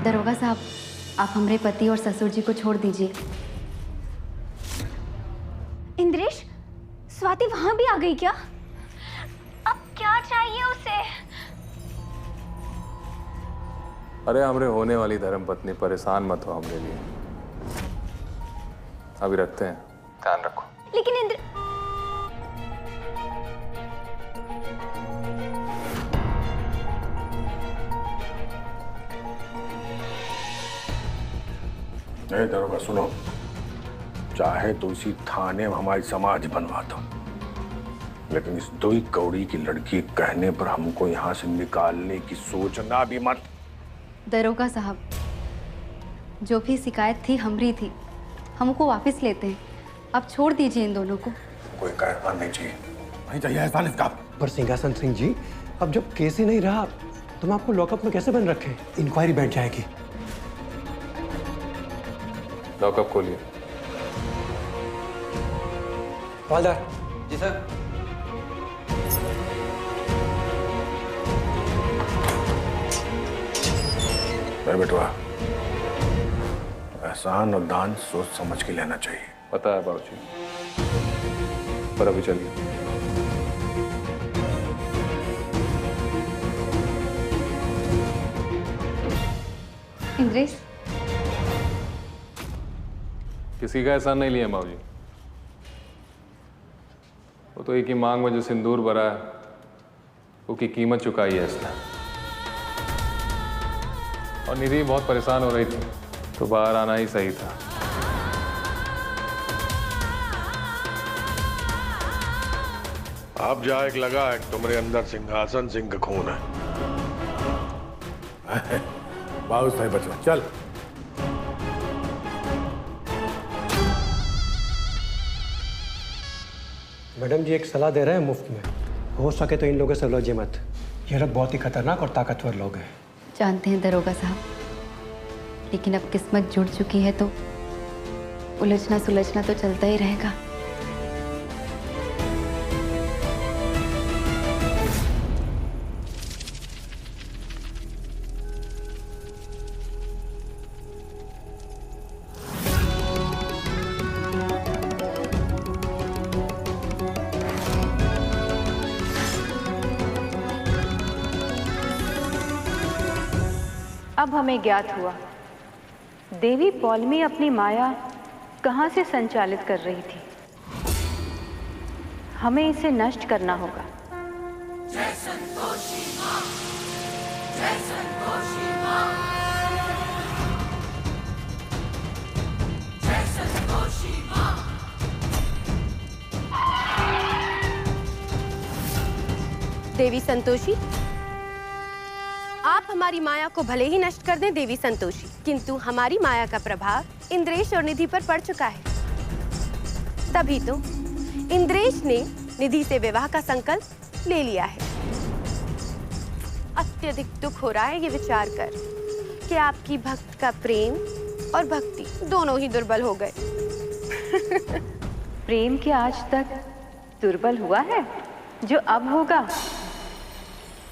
दरोगा साहब, आप हमारे पति और ससुर जी को छोड़ दीजिए। इंद्रेश, स्वाति वहां भी आ गई क्या? अब क्या चाहिए उसे? अरे हमरे होने वाली धर्मपत्नी, परेशान मत हो हमरे लिए। अभी रखते हैं, ध्यान रखो। लेकिन दरोगा सुनो, चाहे तो इसी थाने में हमारी समाज बनवा दो, लेकिन इस दुई कौड़ी की लड़की कहने पर हमको यहाँ से निकालने की सोचना भी मत। दरोगा साहब, जो भी शिकायत थी हमरी थी, हमको वापस लेते हैं। आप छोड़ दीजिए इन दोनों को। कोई कहना नहीं चाहिए, नहीं चाहिए एहसान इसका। पर सिंहासन सिंह जी, अब जब केस ही नहीं रहा तो हम आपको लॉकअप में कैसे बंद रखें? इंक्वायरी बैठ जाएगी। लॉकअप खोलिए। हवलदार जी सर। बेटवा, एहसान और दान सोच समझ के लेना चाहिए। पता है बाबूजी, पर अभी चलिए। इंद्रेश, किसी का एहसान नहीं लिया बाबूजी। वो तो एक ही मांग में जो सिंदूर भरा है, वो की कीमत चुकाई है इसने। और निधि बहुत परेशान हो रही थी, तो बाहर आना ही सही था। अब जाए लगा है तुम्हारे अंदर सिंहासन सिंह का खून है। बहुत सही बचवा, चल। मैडम जी एक सलाह दे रहे हैं मुफ्त में, हो सके तो इन लोगों से उलझे मत। ये लोग बहुत ही खतरनाक और ताकतवर लोग हैं। जानते हैं दरोगा साहब, लेकिन अब किस्मत जुड़ चुकी है तो उलझना सुलझना तो चलता ही रहेगा। अब हमें ज्ञात हुआ देवी पौलमी अपनी माया कहां से संचालित कर रही थी। हमें इसे नष्ट करना होगा। जय संतोषी मां, जय संतोषी मां, जय संतोषी मां। देवी संतोषी, आप हमारी माया को भले ही नष्ट कर दें देवी संतोषी, किंतु हमारी माया का प्रभाव इंद्रेश और निधि पर पड़ चुका है। तभी तो इंद्रेश ने निधि से विवाह का संकल्प ले लिया है। अत्यधिक दुख हो रहा है ये विचार कर कि आपकी भक्त का प्रेम और भक्ति दोनों ही दुर्बल हो गए। प्रेम के आज तक दुर्बल हुआ है जो अब होगा।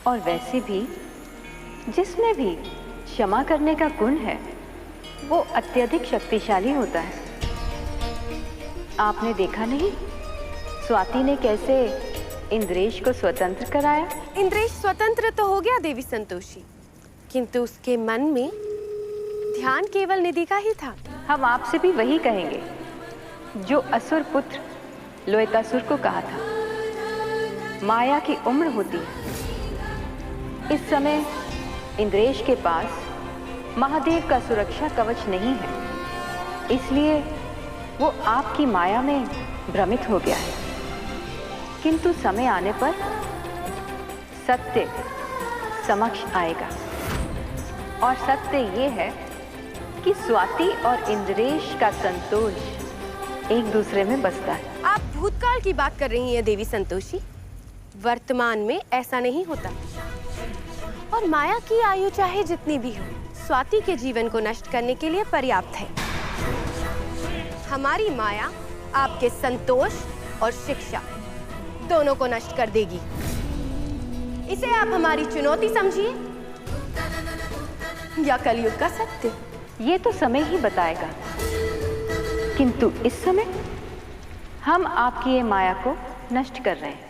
और वैसे भी जिसमें भी क्षमा करने का गुण है वो अत्यधिक शक्तिशाली होता है। आपने देखा नहीं स्वाति ने कैसे इंद्रेश को स्वतंत्र कराया? इंद्रेश स्वतंत्र तो हो गया देवी संतोषी, किंतु उसके मन में ध्यान केवल निधि का ही था। हम आपसे भी वही कहेंगे जो असुर पुत्र लोहितासुर को कहा था। माया की उम्र होती है। इस समय इंद्रेश के पास महादेव का सुरक्षा कवच नहीं है, इसलिए वो आपकी माया में भ्रमित हो गया है। किंतु समय आने पर सत्य समक्ष आएगा, और सत्य ये है कि स्वाति और इंद्रेश का संतोष एक दूसरे में बसता है। आप भूतकाल की बात कर रही हैं देवी संतोषी, वर्तमान में ऐसा नहीं होता। और माया की आयु चाहे जितनी भी हो, स्वाति के जीवन को नष्ट करने के लिए पर्याप्त है। हमारी माया आपके संतोष और शिक्षा दोनों को नष्ट कर देगी। इसे आप हमारी चुनौती समझिए या कलयुग का सत्य? ये तो समय ही बताएगा, किंतु इस समय हम आपकी ये माया को नष्ट कर रहे हैं।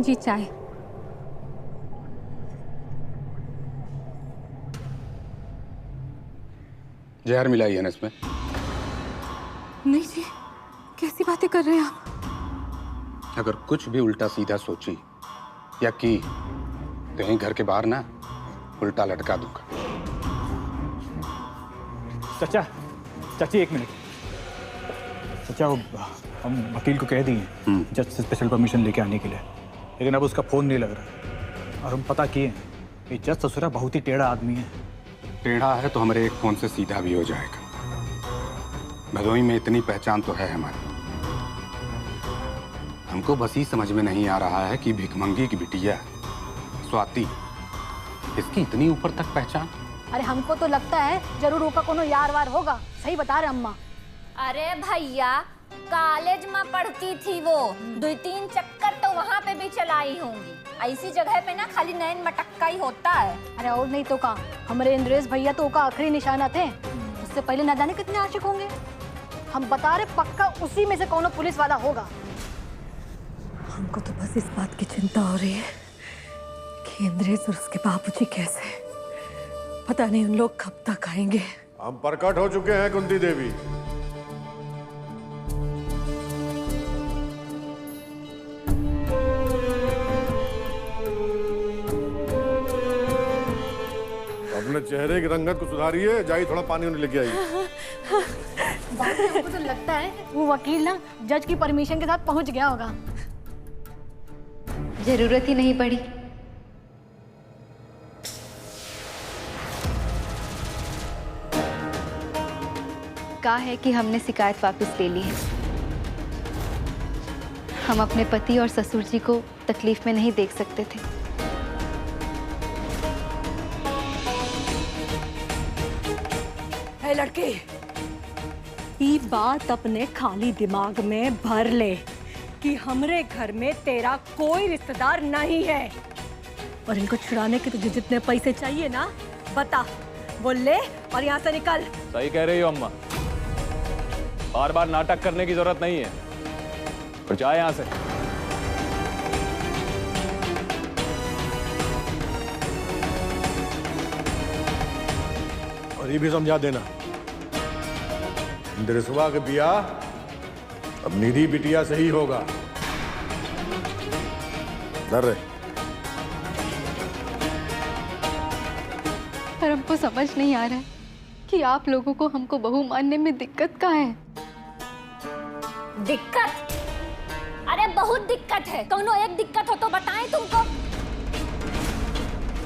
जी चाय। जहर मिलाई है ना इसमें? नहीं जी, कैसी बातें कर रहे हैं आप? अगर कुछ भी उल्टा सीधा सोची या की तो यहीं घर के बाहर ना उल्टा लटका दूंगा। चाचा, चाची एक मिनट। चाचा वो हम वकील को कह दिए जज से स्पेशल परमिशन लेके आने के लिए, लेकिन अब उसका फोन नहीं लग रहा। और हम पता किए कि जज ससुरा बहुत ही टेढ़ा आदमी है। टेढ़ा है तो हमारे एक फोन से सीधा भी हो जाएगा। भदोई में इतनी पहचान तो है हमारी। हमको बस ही समझ में नहीं आ रहा है कि भिखमंगी की बिटिया स्वाति, इसकी इतनी ऊपर तक पहचान। अरे हमको तो लगता है जरूर उसका कोनो यार वार होगा। सही बता रहे अम्मा। अरे भैया, कॉलेज में पढ़ती थी वो, 2-3 चक्कर तो वहाँ पे भी चलाई होंगी। ऐसी जगह पे ना खाली नैन मटक्का ही होता है। अरे और नहीं तो का, हमारे इंद्रेश भैया तो उसका आखिरी निशाना थे। उससे पहले न जाने कितने आशिक होंगे। हम बता रहे पक्का उसी में से कोनो पुलिस वाला होगा। हमको तो बस इस बात की चिंता हो रही है कि इंद्रेश और उसके बाबूजी कैसे, पता नहीं उन लोग कब तक आएंगे। हम प्रकट हो चुके हैं कुंती देवी। अपने चेहरे की रंगत को सुधारिए। जाइए थोड़ा पानी उन्हें लेके आइए। हमको तो लगता है वो वकील ना जज की परमिशन के साथ पहुंच गया होगा। जरूरत ही नहीं पड़ी। कहा है कि हमने शिकायत वापस ले ली है। हम अपने पति और ससुर जी को तकलीफ में नहीं देख सकते थे। हे लड़के, ये बात अपने खाली दिमाग में भर ले कि हमरे घर में तेरा कोई रिश्तेदार नहीं है। और इनको छुड़ाने के तुझे जितने पैसे चाहिए ना, बता, वो ले और यहाँ से निकल। सही कह रही हो अम्मा, बार बार नाटक करने की जरूरत नहीं है। तो जाए यहाँ से। और ये भी समझा देना, इंद्रसुवा के बियाह अब निधि बिटिया से ही होगा। डर रहे। पर हमको समझ नहीं आ रहा है कि आप लोगों को हमको बहू मानने में दिक्कत कहाँ है। दिक्कत? अरे बहुत दिक्कत है। कोनो एक दिक्कत हो तो बताएं तुमको।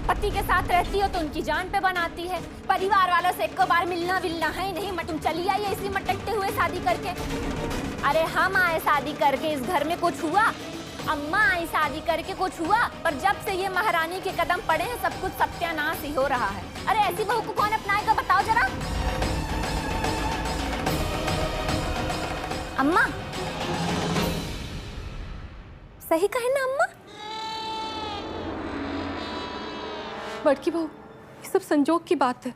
पति के साथ रहती हो तो उनकी जान पे बनाती है। परिवार वालों से एक बार मिलना विलना है नहीं। तुम चली आई इसी मटकते हुए शादी करके। अरे हम आए शादी करके, इस घर में कुछ हुआ? अम्मा आई शादी करके, कुछ हुआ? पर जब से ये महारानी के कदम पड़े हैं सब कुछ सत्यानाश ही हो रहा है। अरे ऐसी बहू को कौन अपनाएगा बताओ जरा। अम्मा सही कहे ना अम्मा? बड़की बहू, ये सब संजोग की बात है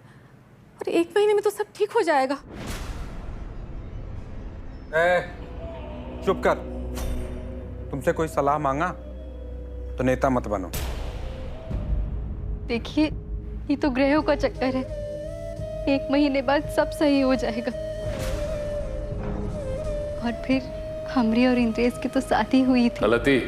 और 1 महीने में तो सब ठीक हो जाएगा। चुप कर। तुमसे कोई सलाह मांगा तो नेता मत बनो। देखिए, ये तो ग्रहों का चक्कर है, 1 महीने बाद सब सही हो जाएगा। और फिर हमरी और इंद्रेश की तो शादी हुई थी। गलती।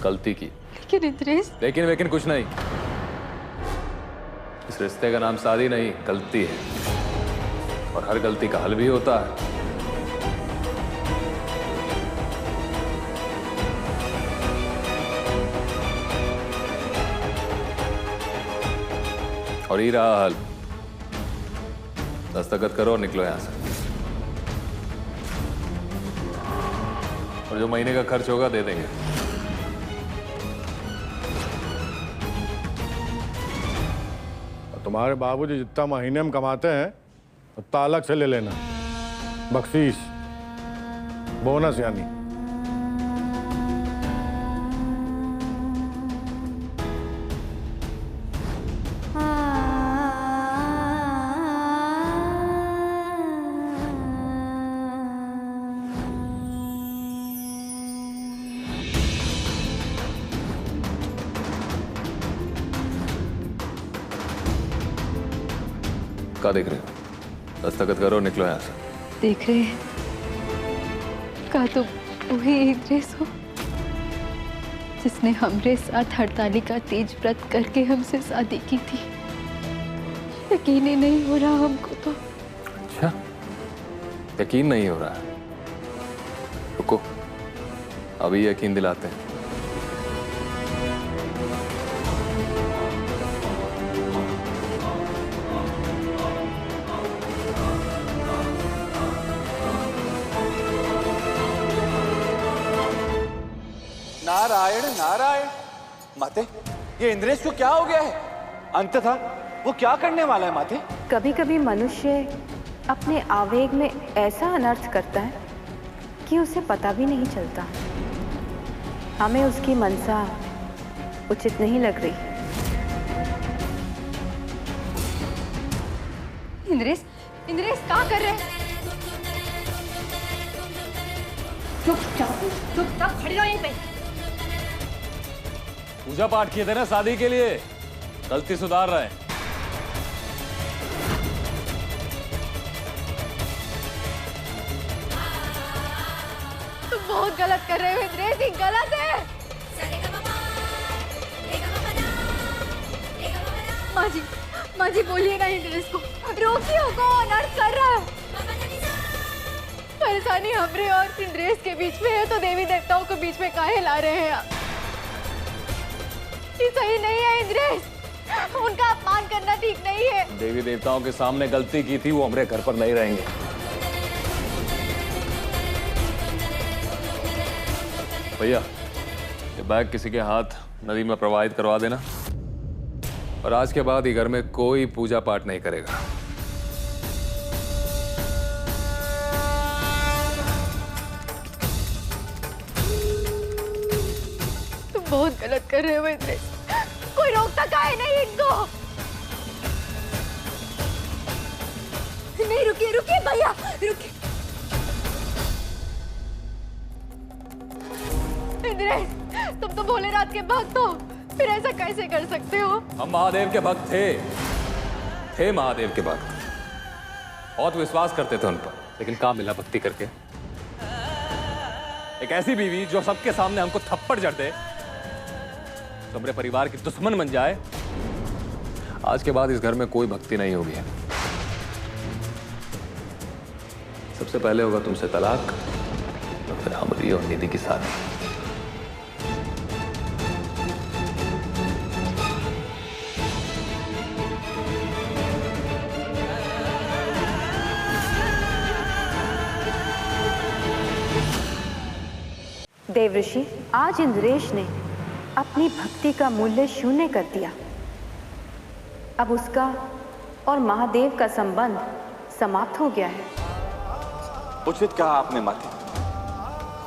गलती की। लेकिन इंद्रेश। लेकिन कुछ नहीं। इस रिश्ते का नाम शादी नहीं, गलती है। और हर गलती का हल भी होता है। और ये रहा हल। दस्तखत करो और निकलो यहां से। और जो महीने का खर्च होगा दे देंगे। तुम्हारे बाबूजी जितना महीने में कमाते हैं उतना अलग से ले लेना, बख्शीश, बोनस यानी। क्या देख रहे हो? दस्तखत करो, निकलो यहाँ से। देख रहे हैं, का तुम वही इंद्रेश हो जिसने हमरे साथ हड़ताली का तेज व्रत करके हमसे शादी की थी? यकीन ही नहीं हो रहा हमको तो। अच्छा, यकीन नहीं हो रहा है? रुको, अभी यकीन दिलाते हैं। नारायण नारायण। माते, ये इंद्रेश को क्या हो गया है? अंततः वो क्या करने वाला है माते? कभी कभी मनुष्य अपने आवेग में ऐसा अनर्थ करता है कि उसे पता भी नहीं चलता। हमें उसकी मनसा उचित नहीं लग रही। इंद्रेश, इंद्रेश क्या कर रहे हैं? चुपचाप खड़े रहो यहीं पे। पूजा पाठ किए थे ना शादी के लिए, गलती सुधार रहे हैं। तुम बहुत गलत कर रहे हो इंद्रेश, ये गलत है। माँ जी बोलिए ना इंद्रेश को, रोकिए, वो अनर्थ कर रहा है। परेशानी हमरे और इंद्रेश के बीच में है तो देवी देवताओं के बीच में काहे ला रहे हैं आप? ये सही नहीं है इंद्रेश, उनका अपमान करना ठीक नहीं है। देवी देवताओं के सामने गलती की थी, वो हमारे घर पर नहीं रहेंगे। भैया, ये बैग किसी के हाथ नदी में प्रवाहित करवा देना। और आज के बाद ये घर में कोई पूजा पाठ नहीं करेगा। बहुत गलत कर रहे हो इंद्रेश, कोई रोकता काहे नहीं इनको? नहीं, रुकिए रुकिए भैया, रुकिए। इंद्रेश, तुम तो भोलेनाथ के भक्त हो, फिर ऐसा कैसे कर सकते हो? हम महादेव के भक्त थे महादेव के भक्त। बहुत विश्वास करते थे उन पर, लेकिन काम मिला भक्ति करके। एक ऐसी बीवी जो सबके सामने हमको थप्पड़ जड़ दे, हमारे परिवार की दुश्मन बन जाए। आज के बाद इस घर में कोई भक्ति नहीं होगी। सबसे पहले होगा तुमसे तलाक, और फिर हमरी और निधि की शादी। देवऋषि, आज इंद्रेश ने अपनी भक्ति का मूल्य शून्य कर दिया। अब उसका और महादेव का संबंध समाप्त हो गया है। उचित कहा आपने माते।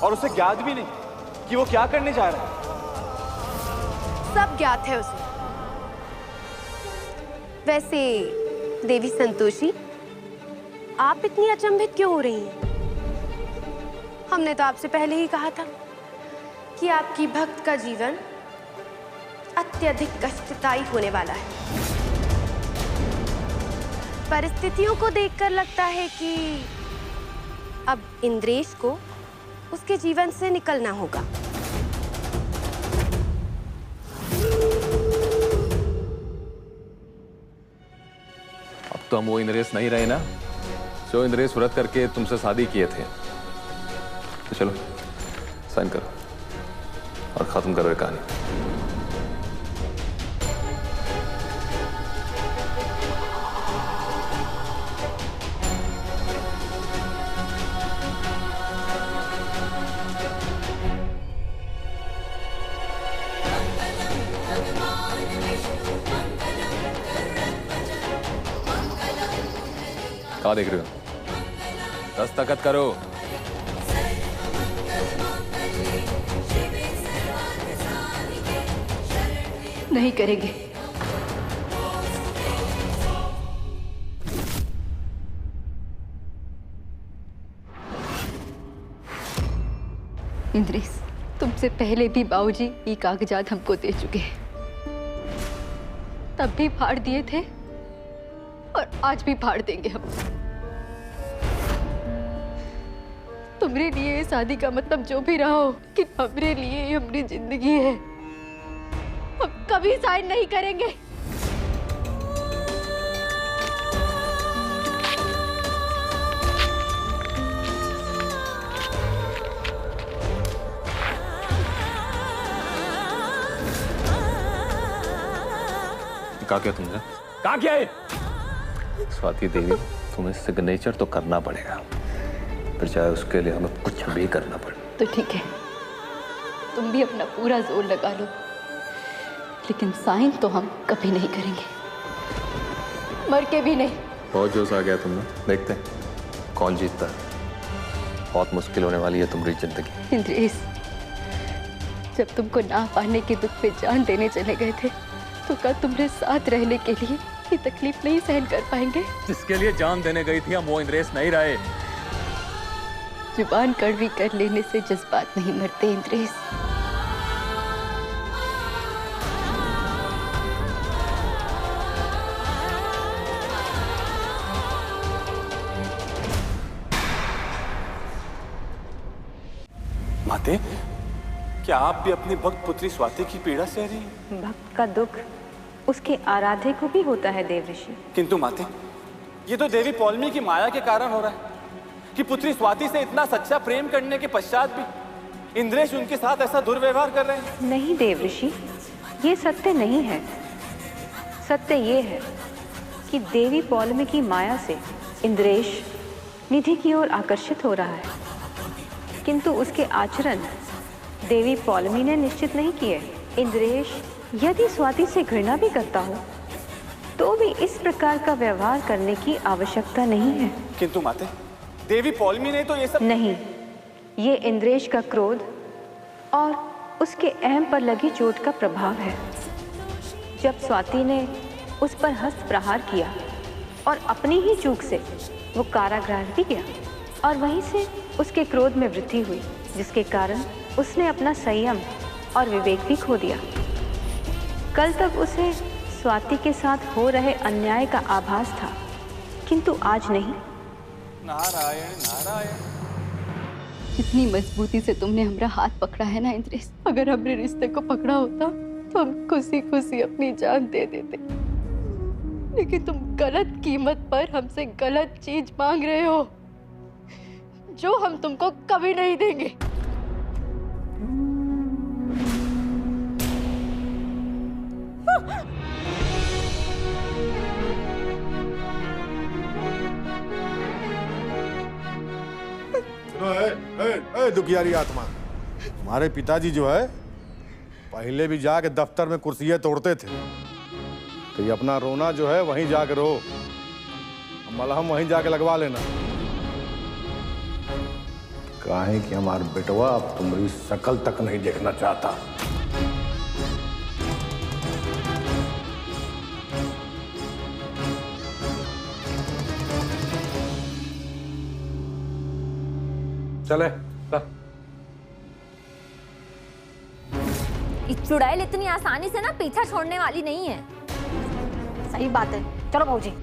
और उसे ज्ञात भी नहीं कि वो क्या करने जा रहा है। सब ज्ञात है उसे। वैसे देवी संतोषी, आप इतनी अचंभित क्यों हो रही हैं? हमने तो आपसे पहले ही कहा था कि आपकी भक्त का जीवन अत्यधिक कष्टदायी होने वाला है। परिस्थितियों को देखकर लगता है कि अब इंद्रेश को उसके जीवन से निकलना होगा। अब तो हम वो इंद्रेश नहीं रहे ना जो इंद्रेश व्रत करके तुमसे शादी किए थे। तो चलो साइन करो और खत्म करो ये कहानी। कहाँ देख रहे हो? दस्तखत करो। नहीं करेंगे। इंद्रेश, तुमसे पहले भी बाबूजी ये कागजात हमको दे चुके हैं। तब भी फाड़ दिए थे और आज भी फाड़ देंगे हम। तुम्हारे लिए ये शादी का मतलब जो भी रहा हो, कि हमारे लिए ये हमारी जिंदगी है। हम कभी साइन नहीं करेंगे। कहा क्या तुमने? कहा क्या है? स्वाति देवी, तुम्हें सिग्नेचर तो करना पड़ेगा, फिर चाहे उसके लिए हमें कुछ भी करना पड़े। तो ठीक है, तुम भी अपना पूरा जोर लगा लो, लेकिन साइन तो हम कभी नहीं करेंगे, मर के भी नहीं। बहुत जोश आ गया तुमने। देखते हैं कौन जीतता है। बहुत मुश्किल होने वाली है तुम्हारी जिंदगी। इंद्रेश, जब तुमको ना पाने के दुख पे जान देने चले गए थे, तो क्या तुम्हारे साथ रहने के लिए ये तकलीफ नहीं सहन कर पाएंगे? जिसके लिए जान देने गई थी हम वो इंद्रेश नहीं रहे। जुबान कड़वी कर लेने से जज्बात नहीं मरते इंद्रेश। माते, क्या आप भी अपनी भक्त पुत्री स्वाति की पीड़ा सह रही हैं? भक्त का दुख उसके आराध्य को भी होता है देवऋषि। किंतु माते, ये तो देवी पौलमी की माया के कारण हो रहा है कि पुत्री स्वाति से इतना सच्चा प्रेम करने के पश्चात भी इंद्रेश उनके साथ ऐसा दुर्व्यवहार कर रहे हैं। नहीं देवऋषि, ये सत्य नहीं है। सत्य ये है कि देवी पौलमी की माया से इंद्रेश निधि की ओर आकर्षित हो रहा है, किंतु उसके आचरण देवी पौलमी ने निश्चित नहीं किए। इंद्रेश यदि स्वाति से घृणा भी करता हो तो भी इस प्रकार का व्यवहार करने की आवश्यकता नहीं है। किंतु माते, देवी पौलमी ने तो ये सब नहीं, ये इंद्रेश का क्रोध और उसके अहम पर लगी चोट का प्रभाव है। जब स्वाति ने उस पर हस्त प्रहार किया और अपनी ही चूक से वो कारागृह भी गया, और वहीं से उसके क्रोध में वृद्धि हुई, जिसके कारण उसने अपना संयम और विवेक भी खो दिया। कल तक उसे स्वाति के साथ हो रहे अन्याय का आभास था, किंतु आज नहीं। नारायण नारायण। इतनी मजबूती से तुमने हमारा हाथ पकड़ा है ना इंद्रेश, अगर हमने रिश्ते को पकड़ा होता तो हम खुशी खुशी अपनी जान दे देते, लेकिन तुम गलत कीमत पर हमसे गलत चीज मांग रहे हो, जो हम तुमको कभी नहीं देंगे। दुखियारी आत्मा, तुम्हारे पिताजी जो है पहले भी जाके दफ्तर में कुर्सियां तोड़ते थे, तो ये अपना रोना जो है वहीं जाके रो, मलहम वहीं जाके लगवा लेना। काहे कि हमार बेटवा अब तुम्हारी शकल तक नहीं देखना चाहता। चले इस चुड़ैल इतनी आसानी से ना पीछा छोड़ने वाली नहीं है। सही बात है, चलो भाऊजी।